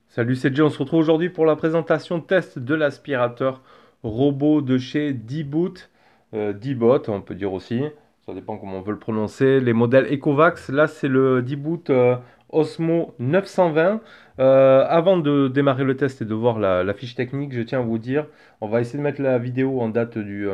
Salut, c'est Jay, on se retrouve aujourd'hui pour la présentation test de l'aspirateur robot de chez D-Boot, D-Bot on peut dire aussi, ça dépend comment on veut le prononcer, les modèles Ecovacs. Là c'est le D-Boot Osmo 920. Avant de démarrer le test et de voir la fiche technique, je tiens à vous dire, on va essayer de mettre la vidéo en date du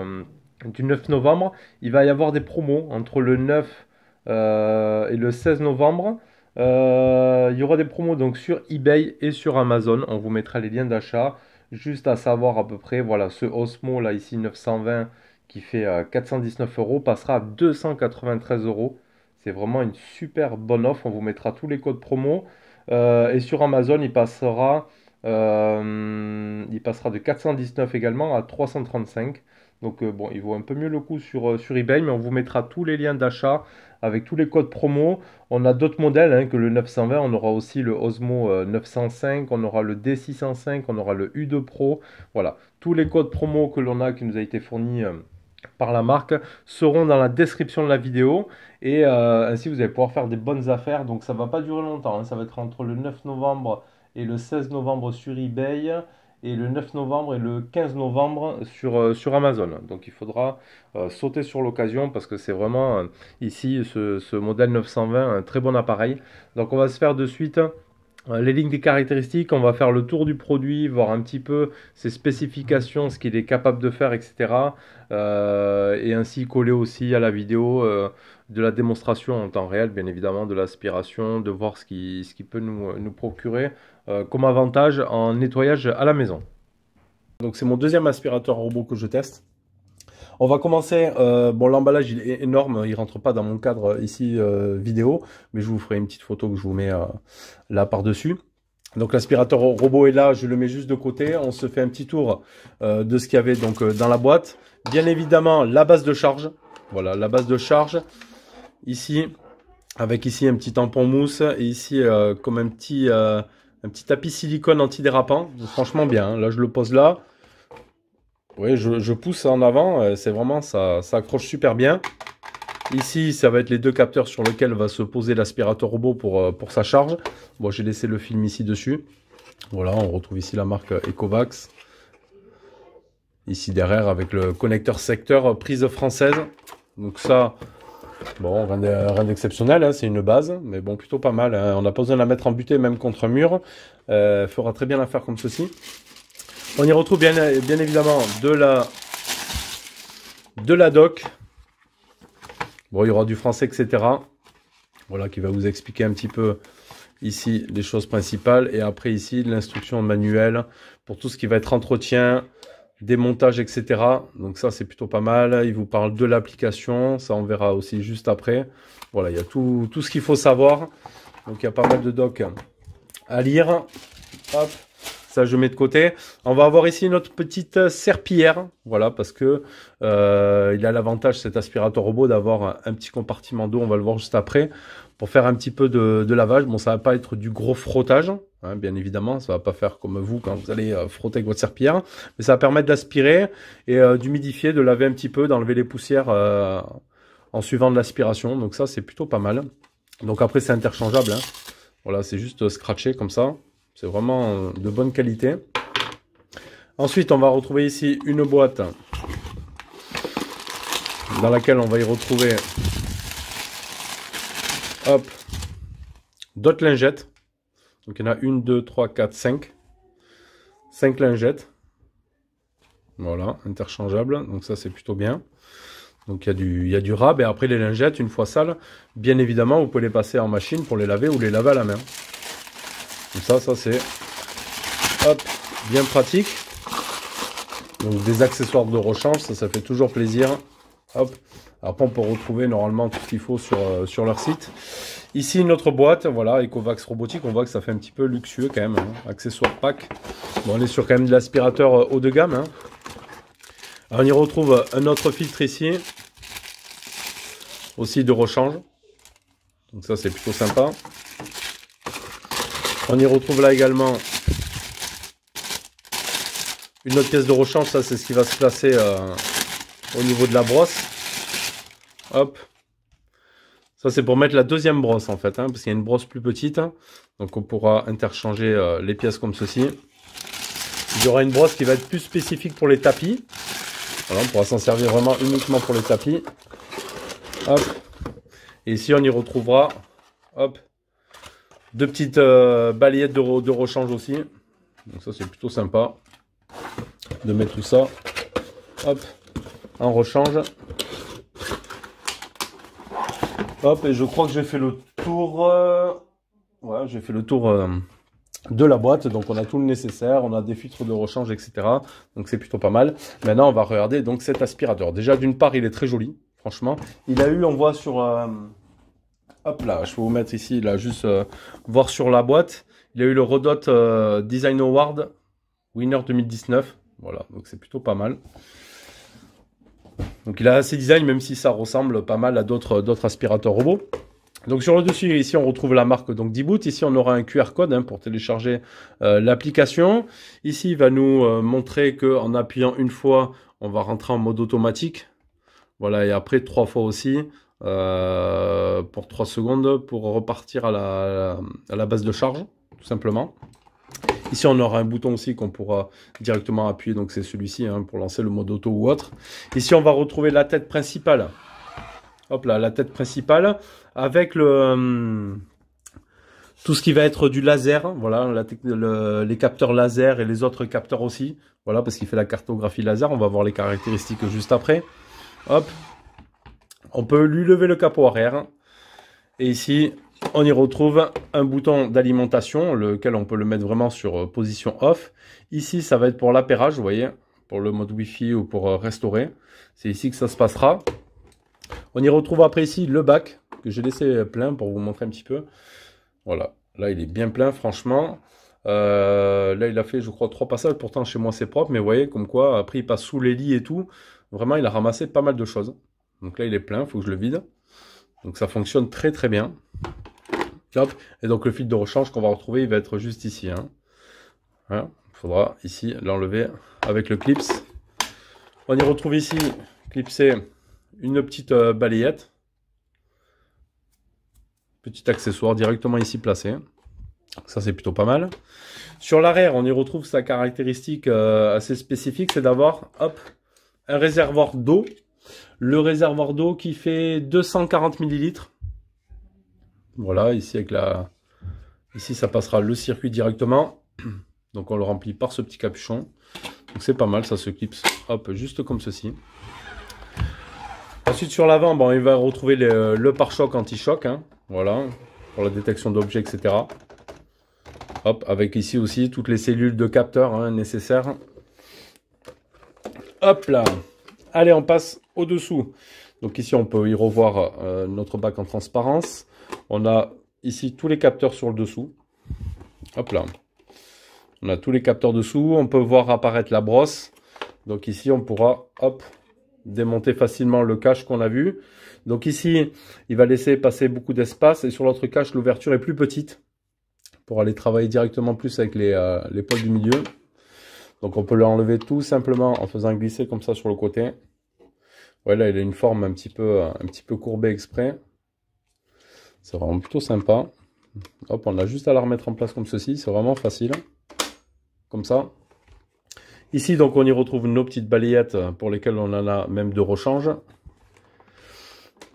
9 novembre. Il va y avoir des promos entre le 9 et le 16 novembre. Il y aura des promos donc sur eBay et sur Amazon. On vous mettra les liens d'achat. Juste à savoir à peu près, voilà, ce Osmo là ici 920 qui fait 419 euros passera à 293 euros. C'est vraiment une super bonne offre. On vous mettra tous les codes promo. Et sur Amazon, il passera de 419 également à 335. Donc bon, il vaut un peu mieux le coup sur eBay, mais on vous mettra tous les liens d'achat avec tous les codes promo. On a d'autres modèles hein, que le 920, on aura aussi le Osmo 905, on aura le D605, on aura le U2 Pro. Voilà, tous les codes promo que l'on a qui nous a été fournis par la marque seront dans la description de la vidéo et ainsi vous allez pouvoir faire des bonnes affaires. Donc ça va pas durer longtemps, hein. Ça va être entre le 9 novembre et le 16 novembre sur eBay et le 9 novembre et le 15 novembre sur Amazon. Donc il faudra sauter sur l'occasion parce que c'est vraiment ici ce modèle 920 un très bon appareil. Donc on va se faire de suite les lignes des caractéristiques, on va faire le tour du produit, voir un petit peu ses spécifications, ce qu'il est capable de faire, etc. Et ainsi coller aussi à la vidéo de la démonstration en temps réel, bien évidemment, de l'aspiration, de voir ce qui peut nous procurer comme avantage en nettoyage à la maison. Donc c'est mon deuxième aspirateur robot que je teste. On va commencer, bon l'emballage il est énorme, il rentre pas dans mon cadre ici vidéo, mais je vous ferai une petite photo que je vous mets là par-dessus. Donc l'aspirateur robot est là, je le mets juste de côté, on se fait un petit tour de ce qu'il y avait donc dans la boîte. Bien évidemment la base de charge, voilà la base de charge, ici, avec ici un petit tampon mousse, et ici comme un petit tapis silicone antidérapant, franchement bien, hein. Là je le pose là. Oui, je pousse en avant, c'est vraiment, ça accroche super bien. Ici, ça va être les deux capteurs sur lesquels va se poser l'aspirateur robot pour sa charge. Bon, j'ai laissé le film ici dessus. Voilà, on retrouve ici la marque Ecovacs. Ici derrière avec le connecteur secteur prise française. Donc ça, bon, rien d'exceptionnel, hein, c'est une base, mais bon, plutôt pas mal, hein. On n'a pas besoin de la mettre en butée même contre un mur. Fera très bien l'affaire comme ceci. On y retrouve bien évidemment de la doc. Bon, il y aura du français, etc. Voilà, qui va vous expliquer un petit peu ici les choses principales. Et après ici, l'instruction manuelle pour tout ce qui va être entretien, démontage, etc. Donc ça, c'est plutôt pas mal. Il vous parle de l'application. Ça, on verra aussi juste après. Voilà, il y a tout ce qu'il faut savoir. Donc, il y a pas mal de docs à lire. Hop. Ça, je mets de côté. On va avoir ici notre petite serpillière. Voilà, parce que il a l'avantage, cet aspirateur robot, d'avoir un petit compartiment d'eau. On va le voir juste après. Pour faire un petit peu de lavage. Bon, ça va pas être du gros frottage, hein, bien évidemment. Ça va pas faire comme vous quand vous allez frotter avec votre serpillière. Mais ça va permettre d'aspirer et d'humidifier, de laver un petit peu, d'enlever les poussières en suivant de l'aspiration. Donc ça, c'est plutôt pas mal. Donc après, c'est interchangeable, hein. Voilà, c'est juste scratché comme ça. C'est vraiment de bonne qualité. Ensuite, on va retrouver ici une boîte dans laquelle on va y retrouver d'autres lingettes. Donc, il y en a 1, 2, 3, 4, 5. 5 lingettes. Voilà, interchangeables. Donc ça, c'est plutôt bien. Donc, il y a du rab. Et après, les lingettes, une fois sales, bien évidemment, vous pouvez les passer en machine pour les laver ou les laver à la main. Donc ça c'est bien pratique. Donc des accessoires de rechange, ça fait toujours plaisir. Hop. Après on peut retrouver normalement tout ce qu'il faut sur leur site. Ici une autre boîte, voilà, Ecovacs robotique. On voit que ça fait un petit peu luxueux quand même, hein. Accessoires pack. Bon, on est sur quand même de l'aspirateur haut de gamme, hein. Alors, on y retrouve un autre filtre ici, aussi de rechange. Donc ça c'est plutôt sympa. On y retrouve là également une autre pièce de rechange. Ça, c'est ce qui va se placer au niveau de la brosse. Hop. Ça, c'est pour mettre la deuxième brosse, en fait, hein, parce qu'il y a une brosse plus petite. Donc, on pourra interchanger les pièces comme ceci. Il y aura une brosse qui va être plus spécifique pour les tapis. Voilà, on pourra s'en servir vraiment uniquement pour les tapis. Hop. Et ici, on y retrouvera, hop, deux petites balayettes de rechange aussi. Donc ça, c'est plutôt sympa de mettre tout ça, hop, en rechange. Hop, et je crois que j'ai fait le tour. Ouais, j'ai fait le tour de la boîte. Donc on a tout le nécessaire, on a des filtres de rechange, etc. Donc c'est plutôt pas mal. Maintenant, on va regarder donc cet aspirateur. Déjà, d'une part, il est très joli. Franchement, il a eu, on voit sur, hop là, je peux vous mettre ici, là, juste voir sur la boîte, il a eu le Redot Design Award Winner 2019, voilà, donc c'est plutôt pas mal. Donc il a assez design, même si ça ressemble pas mal à d'autres aspirateurs robots. Donc sur le dessus, ici on retrouve la marque donc d'e-boot. Ici on aura un QR code hein, pour télécharger l'application. Ici il va nous montrer qu'en appuyant une fois, on va rentrer en mode automatique. Voilà, et après 3 fois aussi, pour 3 secondes, pour repartir à la base de charge, tout simplement. Ici, on aura un bouton aussi qu'on pourra directement appuyer, donc c'est celui-ci, hein, pour lancer le mode auto ou autre. Ici, on va retrouver la tête principale. Hop là, la tête principale, avec tout ce qui va être du laser, voilà, les capteurs laser et les autres capteurs aussi. Voilà, parce qu'il fait la cartographie laser, on va voir les caractéristiques juste après. Hop, on peut lui lever le capot arrière. Et ici, on y retrouve un bouton d'alimentation, lequel on peut le mettre vraiment sur position off. Ici, ça va être pour l'appairage, vous voyez, pour le mode Wi-Fi ou pour restaurer. C'est ici que ça se passera. On y retrouve après ici le bac, que j'ai laissé plein pour vous montrer un petit peu. Voilà, là il est bien plein, franchement. Là, il a fait, je crois, 3 passages. Pourtant, chez moi, c'est propre. Mais vous voyez, comme quoi, après, il passe sous les lits et tout. Vraiment, il a ramassé pas mal de choses. Donc là, il est plein. Il faut que je le vide. Donc, ça fonctionne très, très bien. Hop. Et donc, le fil de rechange qu'on va retrouver, il va être juste ici. Hein. Voilà. Il faudra, ici, l'enlever avec le clips. On y retrouve ici, clipsé, une petite balayette. Petit accessoire directement ici placé. Ça, c'est plutôt pas mal. Sur l'arrière, on y retrouve sa caractéristique assez spécifique, c'est d'avoir un réservoir d'eau. Le réservoir d'eau qui fait 240 ml. Voilà, ici avec ici, ça passera le circuit directement. Donc, on le remplit par ce petit capuchon. Donc, c'est pas mal, ça se clipse, hop, juste comme ceci. Ensuite, sur l'avant, bon, il va retrouver le pare-choc anti-choc. Hein, voilà, pour la détection d'objets, etc. Hop, avec ici aussi toutes les cellules de capteurs hein, nécessaires. Hop là. Allez, on passe au-dessous. Donc ici, on peut y revoir notre bac en transparence. On a ici tous les capteurs sur le dessous. Hop là. On a tous les capteurs dessous. On peut voir apparaître la brosse. Donc ici, on pourra, hop, démonter facilement le cache qu'on a vu. Donc ici, il va laisser passer beaucoup d'espace. Et sur l'autre cache, l'ouverture est plus petite, pour aller travailler directement plus avec les pôles du milieu. Donc on peut l'enlever tout simplement en faisant glisser comme ça sur le côté. Ouais, là il a une forme un petit peu courbée exprès. C'est vraiment plutôt sympa. Hop, on a juste à la remettre en place comme ceci, c'est vraiment facile. Comme ça. Ici donc on y retrouve nos petites balayettes pour lesquelles on en a même de rechange.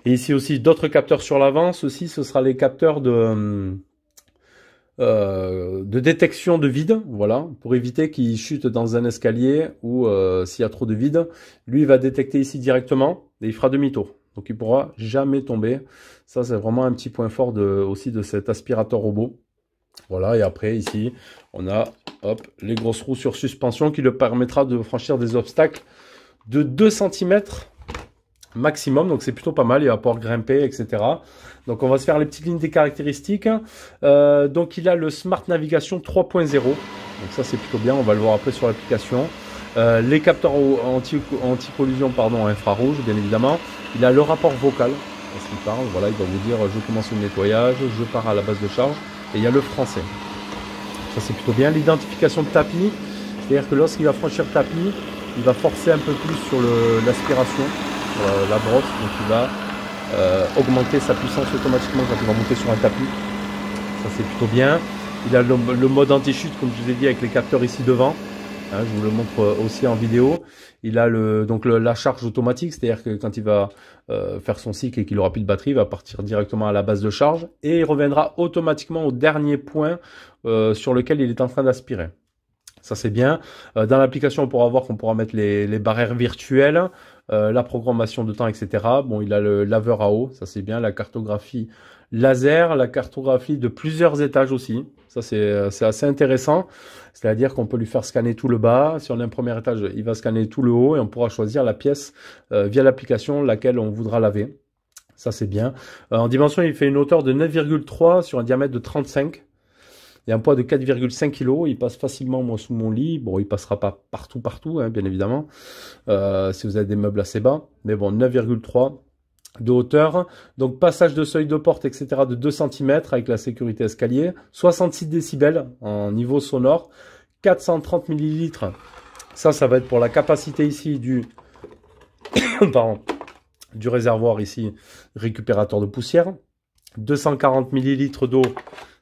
Et ici aussi d'autres capteurs sur l'avant. Ceci, ce sera les capteurs de détection de vide, voilà, pour éviter qu'il chute dans un escalier ou s'il y a trop de vide. Lui, il va détecter ici directement et il fera demi-tour. Donc, il pourra jamais tomber. Ça, c'est vraiment un petit point fort aussi de cet aspirateur robot. Voilà, et après, ici, on a hop, les grosses roues sur suspension qui le permettra de franchir des obstacles de 2 cm maximum, donc c'est plutôt pas mal, il va pouvoir grimper, etc. Donc on va se faire les petites lignes des caractéristiques. Donc il a le Smart Navigation 3.0, donc ça c'est plutôt bien, on va le voir après sur l'application. Les capteurs anti-collision, pardon, infrarouge, bien évidemment. Il a le rapport vocal, parce qu'il parle, voilà, il va vous dire je commence le nettoyage, je pars à la base de charge, et il y a le français. Ça c'est plutôt bien. L'identification de tapis, c'est-à-dire que lorsqu'il va franchir le tapis, il va forcer un peu plus sur l'aspiration, la brosse, donc il va augmenter sa puissance automatiquement quand il va monter sur un tapis. Ça c'est plutôt bien. Il a le mode anti-chute comme je vous ai dit avec les capteurs ici devant. Hein, je vous le montre aussi en vidéo. Il a donc la charge automatique, c'est-à-dire que quand il va faire son cycle et qu'il aura plus de batterie, il va partir directement à la base de charge et il reviendra automatiquement au dernier point sur lequel il est en train d'aspirer. Ça c'est bien. Dans l'application, on pourra voir qu'on pourra mettre les barrières virtuelles, la programmation de temps, etc. Bon, il a le laveur à eau, ça c'est bien. La cartographie laser, la cartographie de plusieurs étages aussi. Ça c'est assez intéressant. C'est-à-dire qu'on peut lui faire scanner tout le bas. Si on a un premier étage, il va scanner tout le haut et on pourra choisir la pièce via l'application laquelle on voudra laver. Ça c'est bien. En dimension, il fait une hauteur de 9,3 sur un diamètre de 35. Il y a un poids de 4,5 kg, il passe facilement moi sous mon lit. Bon, il passera pas partout, hein, bien évidemment, si vous avez des meubles assez bas. Mais bon, 9,3 de hauteur. Donc, passage de seuil de porte, etc. de 2 cm avec la sécurité escalier. 66 décibels en niveau sonore. 430 ml. Ça va être pour la capacité ici du, pardon, du réservoir ici, récupérateur de poussière. 240 ml d'eau.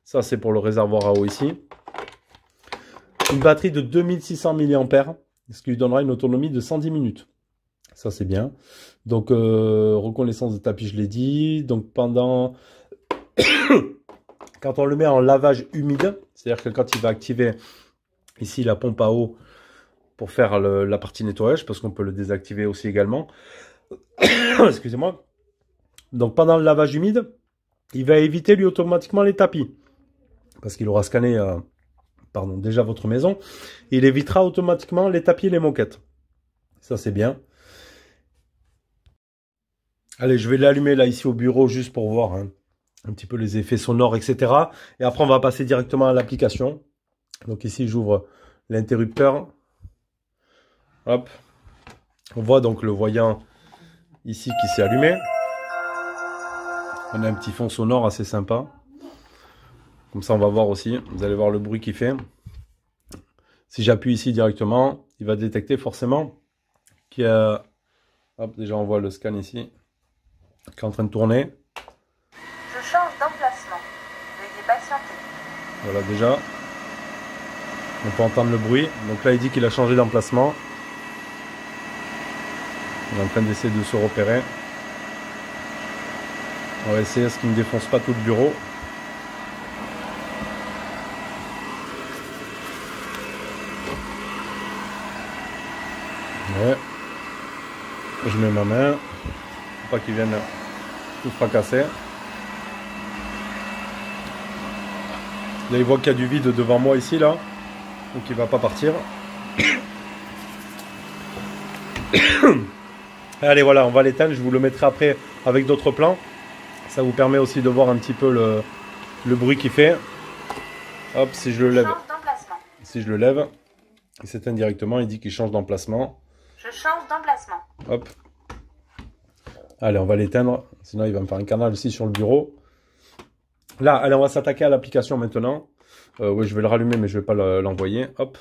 Ça, c'est pour le réservoir à eau ici. Une batterie de 2600 mAh, ce qui lui donnera une autonomie de 110 minutes. Ça, c'est bien. Donc, reconnaissance de tapis, je l'ai dit. Donc, pendant... quand on le met en lavage humide, c'est-à-dire que quand il va activer ici la pompe à eau pour faire la partie nettoyage, parce qu'on peut le désactiver aussi également. Excusez-moi. Donc, pendant le lavage humide, il va éviter lui automatiquement les tapis. Parce qu'il aura scanné déjà votre maison. Il évitera automatiquement les tapis et les moquettes. Ça, c'est bien. Allez, je vais l'allumer là, ici au bureau, juste pour voir hein, un petit peu les effets sonores, etc. Et après, on va passer directement à l'application. Donc ici, j'ouvre l'interrupteur. Hop. On voit donc le voyant ici qui s'est allumé. On a un petit fond sonore assez sympa. Comme ça, on va voir aussi. Vous allez voir le bruit qu'il fait. Si j'appuie ici directement, il va détecter forcément qu'il y a... Hop, déjà on voit le scan ici qui est en train de tourner. Je change d'emplacement. Veuillez patienter. Voilà, déjà. On peut entendre le bruit. Donc là, il dit qu'il a changé d'emplacement. On est en train d'essayer de se repérer. On va essayer à ce qu'il ne défonce pas tout le bureau. Ouais. Je mets ma main. Faut pas qu'il vienne tout fracasser. Là, il voit qu'il y a du vide devant moi ici, là. Donc il va pas partir. Allez, voilà, on va l'éteindre. Je vous le mettrai après avec d'autres plans. Ça vous permet aussi de voir un petit peu le bruit qu'il fait. Hop, si je le lève. Si je le lève, il s'éteint directement. Il dit qu'il change d'emplacement. Je change d'emplacement. Hop. Allez, on va l'éteindre. Sinon, il va me faire un canal aussi sur le bureau. Là, allez, on va s'attaquer à l'application maintenant. Oui, je vais le rallumer, mais je ne vais pas l'envoyer. Hop.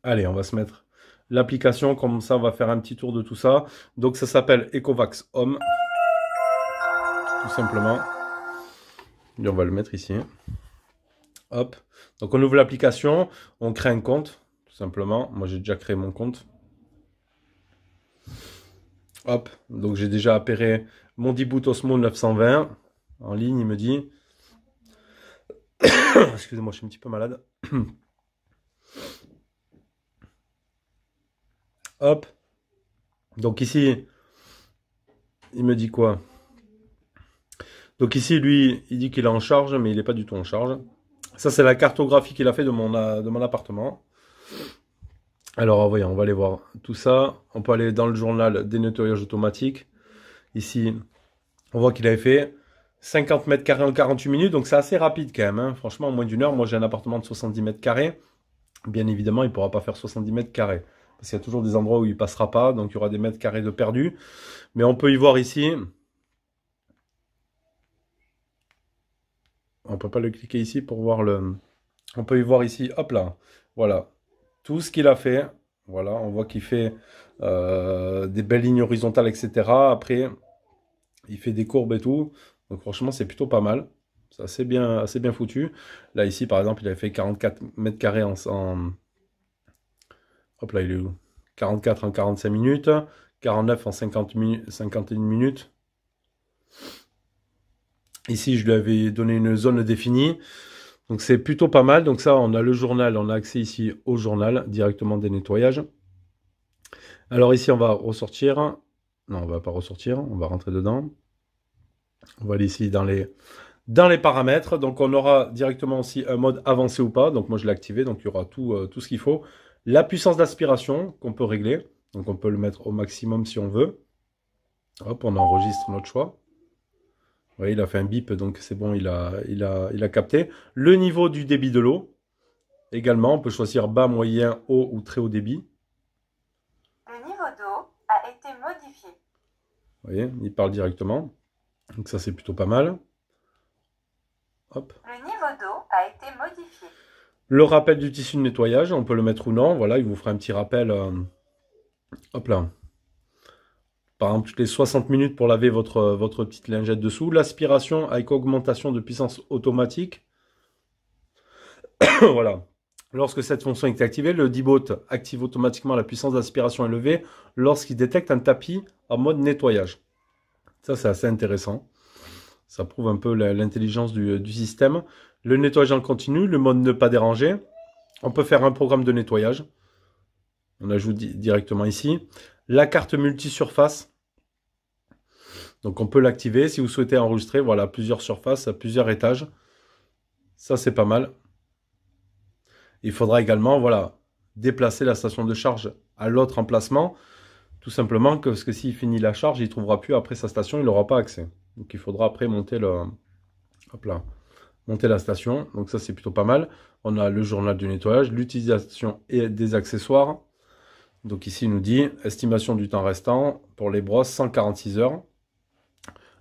Allez, on va se mettre l'application. Comme ça, on va faire un petit tour de tout ça. Donc, ça s'appelle Ecovacs Home. Tout simplement. Et on va le mettre ici. Hop. Donc, on ouvre l'application. On crée un compte. Tout simplement. Moi, j'ai déjà créé mon compte. Hop, donc j'ai déjà appairé mon D-Boot Osmo 920 en ligne, il me dit. Excusez-moi, je suis un petit peu malade. Hop, donc ici, il me dit quoi? Donc ici, lui, il dit qu'il est en charge, mais il n'est pas du tout en charge. Ça, c'est la cartographie qu'il a fait de mon appartement. Alors, voyons, on va aller voir tout ça. On peut aller dans le journal des nettoyages automatiques. Ici, on voit qu'il avait fait 50 mètres carrés en 48 minutes. Donc, c'est assez rapide quand même. Hein. Franchement, en moins d'une heure, moi, j'ai un appartement de 70 mètres carrés. Bien évidemment, il ne pourra pas faire 70 mètres carrés. Parce qu'il y a toujours des endroits où il ne passera pas. Donc, il y aura des mètres carrés de perdu. Mais on peut y voir ici. On ne peut pas le cliquer ici pour voir le On peut y voir ici, hop là, voilà, tout ce qu'il a fait. Voilà, on voit qu'il fait des belles lignes horizontales, etc. Après, il fait des courbes et tout. Donc franchement, c'est plutôt pas mal. C'est assez bien foutu. Là, ici, par exemple, il a fait 44 mètres carrés hop là, il est où? 44 en 45 minutes, 49 en 51 minutes. Ici, je lui avais donné une zone définie. Donc c'est plutôt pas mal. Donc ça, on a le journal, on a accès ici au journal, directement des nettoyages. Alors ici, on va ressortir. Non, on va pas ressortir, on va rentrer dedans. On va aller ici dans les paramètres. Donc on aura directement aussi un mode avancé ou pas. Donc moi je l'ai activé, donc il y aura tout ce qu'il faut. La puissance d'aspiration qu'on peut régler. Donc on peut le mettre au maximum si on veut. Hop, on enregistre notre choix. Vous voyez, il a fait un bip, donc c'est bon, il a capté. Le niveau du débit de l'eau. Également, on peut choisir bas, moyen, haut ou très haut débit. Le niveau d'eau a été modifié. Vous voyez, il parle directement. Donc ça, c'est plutôt pas mal. Hop. Le niveau d'eau a été modifié. Le rappel du tissu de nettoyage, on peut le mettre ou non. Voilà, il vous fera un petit rappel. Hop là. Par exemple, toutes les 60 minutes pour laver votre petite lingette dessous. L'aspiration avec augmentation de puissance automatique. Voilà. Lorsque cette fonction est activée, le D-Bot active automatiquement la puissance d'aspiration élevée lorsqu'il détecte un tapis en mode nettoyage. Ça, c'est assez intéressant. Ça prouve un peu l'intelligence du système. Le nettoyage en continu, le mode ne pas déranger. On peut faire un programme de nettoyage. On ajoute directement ici. La carte multi-surface. Donc on peut l'activer si vous souhaitez enregistrer. Voilà, plusieurs surfaces, plusieurs étages. Ça, c'est pas mal. Il faudra également, voilà, déplacer la station de charge à l'autre emplacement. Tout simplement parce que s'il finit la charge, il ne trouvera plus après sa station, il n'aura pas accès. Donc il faudra après monter hop là, monter la station. Donc ça, c'est plutôt pas mal. On a le journal du nettoyage, l'utilisation et des accessoires. Donc ici, il nous dit estimation du temps restant pour les brosses, 146 heures.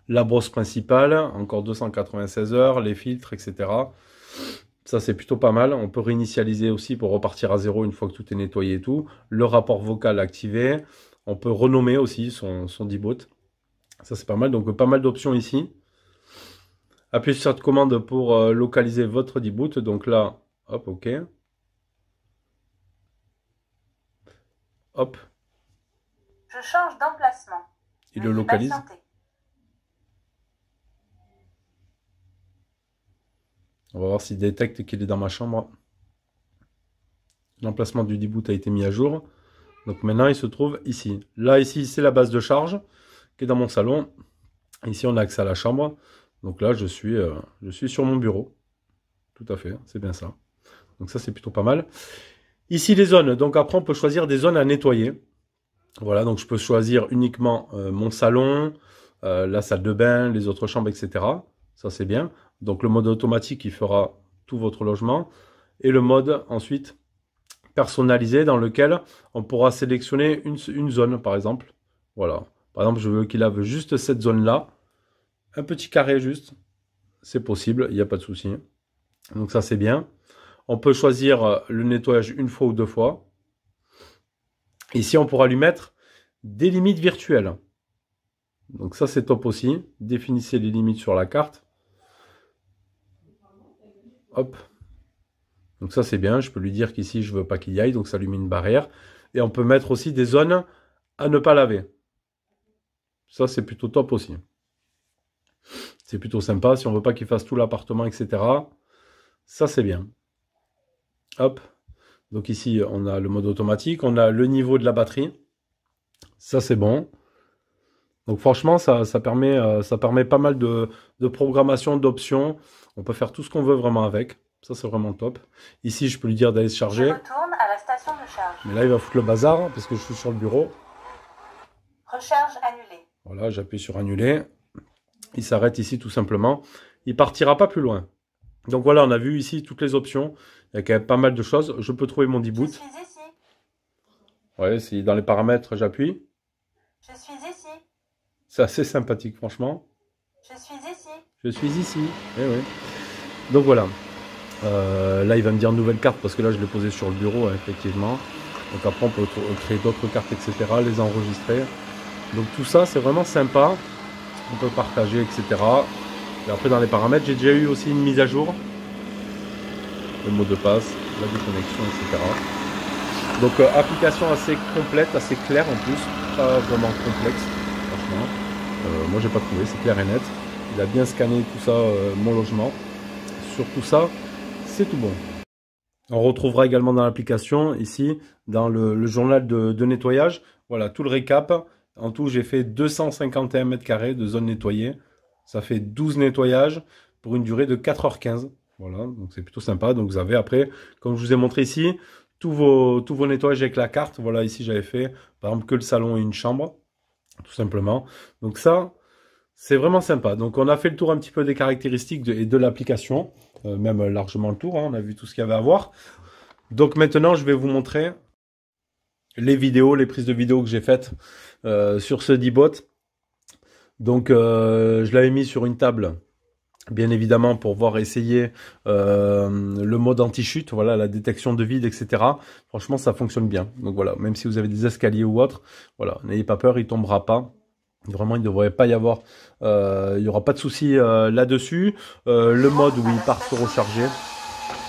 La brosse principale, encore 296 heures, les filtres, etc. Ça, c'est plutôt pas mal. On peut réinitialiser aussi pour repartir à zéro une fois que tout est nettoyé et tout. Le rapport vocal activé. On peut renommer aussi son D-Bot. Ça, c'est pas mal. Donc, pas mal d'options ici. Appuyez sur cette commande pour localiser votre D-Bot. Donc là, hop, OK. Hop. Je change d'emplacement. Il le localise. Patienter. On va voir s'il détecte qu'il est dans ma chambre. L'emplacement du D-Boot a été mis à jour. Donc maintenant, il se trouve ici. Là, ici, c'est la base de charge qui est dans mon salon. Ici, on a accès à la chambre. Donc là, je suis sur mon bureau. Tout à fait, c'est bien ça. Donc ça, c'est plutôt pas mal. Ici, les zones. Donc après, on peut choisir des zones à nettoyer. Voilà, donc je peux choisir uniquement mon salon, la salle de bain, les autres chambres, etc. Ça, c'est bien. Donc le mode automatique, il fera tout votre logement. Et le mode, ensuite, personnalisé dans lequel on pourra sélectionner une zone, par exemple. Voilà. Par exemple, je veux qu'il lave juste cette zone-là. Un petit carré juste. C'est possible, il n'y a pas de souci. Donc ça, c'est bien. On peut choisir le nettoyage une fois ou deux fois. Ici, on pourra lui mettre des limites virtuelles. Donc ça, c'est top aussi. Définissez les limites sur la carte. Hop. Donc ça, c'est bien. Je peux lui dire qu'ici, je ne veux pas qu'il y aille. Donc ça lui met une barrière. Et on peut mettre aussi des zones à ne pas laver. Ça, c'est plutôt top aussi. C'est plutôt sympa. Si on ne veut pas qu'il fasse tout l'appartement, etc. Ça, c'est bien. Hop. Donc ici, on a le mode automatique. On a le niveau de la batterie. Ça, c'est bon. Donc franchement, ça permet pas mal de programmation, d'options. On peut faire tout ce qu'on veut vraiment avec. Ça, c'est vraiment top. Ici, je peux lui dire d'aller se charger. Je retourne à la station de charge. Mais là, il va foutre le bazar parce que je suis sur le bureau. Recharge annulée. Voilà, j'appuie sur annuler. Il s'arrête ici tout simplement. Il partira pas plus loin. Donc voilà, on a vu ici toutes les options. Il y a quand même pas mal de choses. Je peux trouver mon D-Boot. Je suis ici. Ouais, si dans les paramètres, j'appuie. Je suis ici. C'est assez sympathique, franchement. Je suis ici. Je suis ici. Eh oui. Donc voilà. Là, il va me dire nouvelle carte parce que là, je l'ai posé sur le bureau, hein, effectivement. Donc après, on peut créer d'autres cartes, etc., les enregistrer. Donc tout ça, c'est vraiment sympa. On peut partager, etc. Et après, dans les paramètres, j'ai déjà eu aussi une mise à jour. Le mot de passe, la déconnexion, etc. Donc application assez complète, assez claire en plus. Pas vraiment complexe, franchement. Moi, j'ai pas trouvé, c'est clair et net. Il a bien scanné tout ça, mon logement. Sur tout ça, c'est tout bon. On retrouvera également dans l'application, ici, dans le journal de nettoyage, voilà, tout le récap. En tout, j'ai fait 251 mètres carrés de zone nettoyée. Ça fait 12 nettoyages pour une durée de 4h15. Voilà, donc c'est plutôt sympa. Donc vous avez après, comme je vous ai montré ici, tous vos nettoyages avec la carte. Voilà, ici j'avais fait, par exemple, que le salon et une chambre, tout simplement. Donc ça, c'est vraiment sympa. Donc on a fait le tour un petit peu des caractéristiques de l'application, même largement le tour, hein, on a vu tout ce qu'il y avait à voir. Donc maintenant je vais vous montrer les vidéos, les prises de vidéos que j'ai faites sur ce D-Bot. Donc je l'avais mis sur une table, bien évidemment, pour voir essayer le mode anti-chute, voilà, la détection de vide, etc. Franchement ça fonctionne bien. Donc voilà, même si vous avez des escaliers ou autre, voilà, n'ayez pas peur, il tombera pas. Vraiment, il ne devrait pas y avoir, il n'y aura pas de souci là-dessus. Le mode où il part se recharger.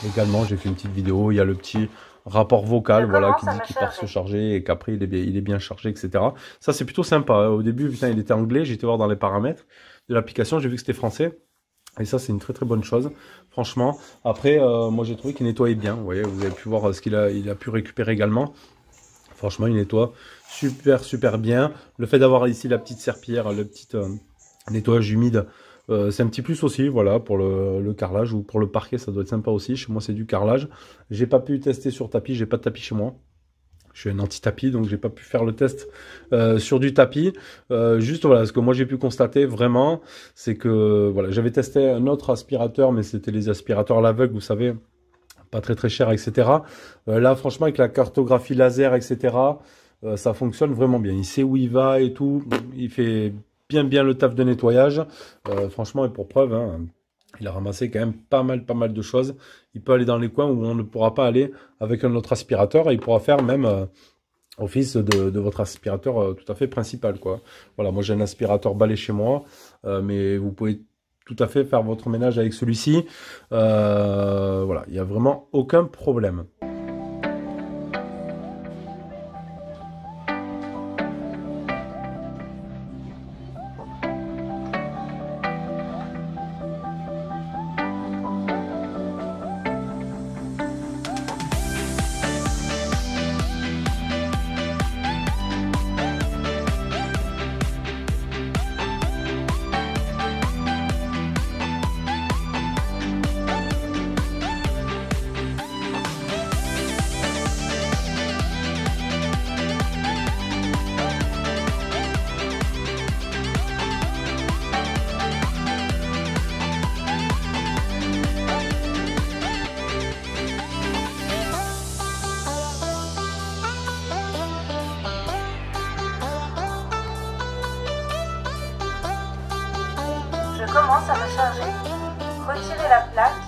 Également, j'ai fait une petite vidéo. Il y a le petit rapport vocal, voilà, qui dit qu'il part se charger et qu'après il est bien chargé, etc. Ça, c'est plutôt sympa. Au début, putain, il était anglais. J'étais voir dans les paramètres de l'application. J'ai vu que c'était français. Et ça, c'est une très très bonne chose, franchement. Après, moi, j'ai trouvé qu'il nettoyait bien. Vous voyez, vous avez pu voir ce qu'il a pu récupérer également. Franchement, il nettoie super bien. Le fait d'avoir ici la petite serpillière, le petit nettoyage humide, c'est un petit plus aussi, voilà, pour le carrelage ou pour le parquet, ça doit être sympa aussi. Chez moi, c'est du carrelage. J'ai pas pu tester sur tapis, j'ai pas de tapis chez moi. Je suis un anti-tapis, donc j'ai pas pu faire le test sur du tapis. Juste voilà, ce que moi j'ai pu constater vraiment, c'est que voilà, j'avais testé un autre aspirateur, mais c'était les aspirateurs à l'aveugle, vous savez, pas très cher, etc. Là, franchement, avec la cartographie laser, etc., ça fonctionne vraiment bien. Il sait où il va et tout. Il fait bien le taf de nettoyage. Franchement, et pour preuve, hein, il a ramassé quand même pas mal de choses. Il peut aller dans les coins où on ne pourra pas aller avec un autre aspirateur. Et il pourra faire même office de votre aspirateur tout à fait principal, quoi. Voilà, moi j'ai un aspirateur balai chez moi, mais vous pouvez tout à fait faire votre ménage avec celui-ci. Voilà, il n'y a vraiment aucun problème. Je commence à me charger. Retirez la plaque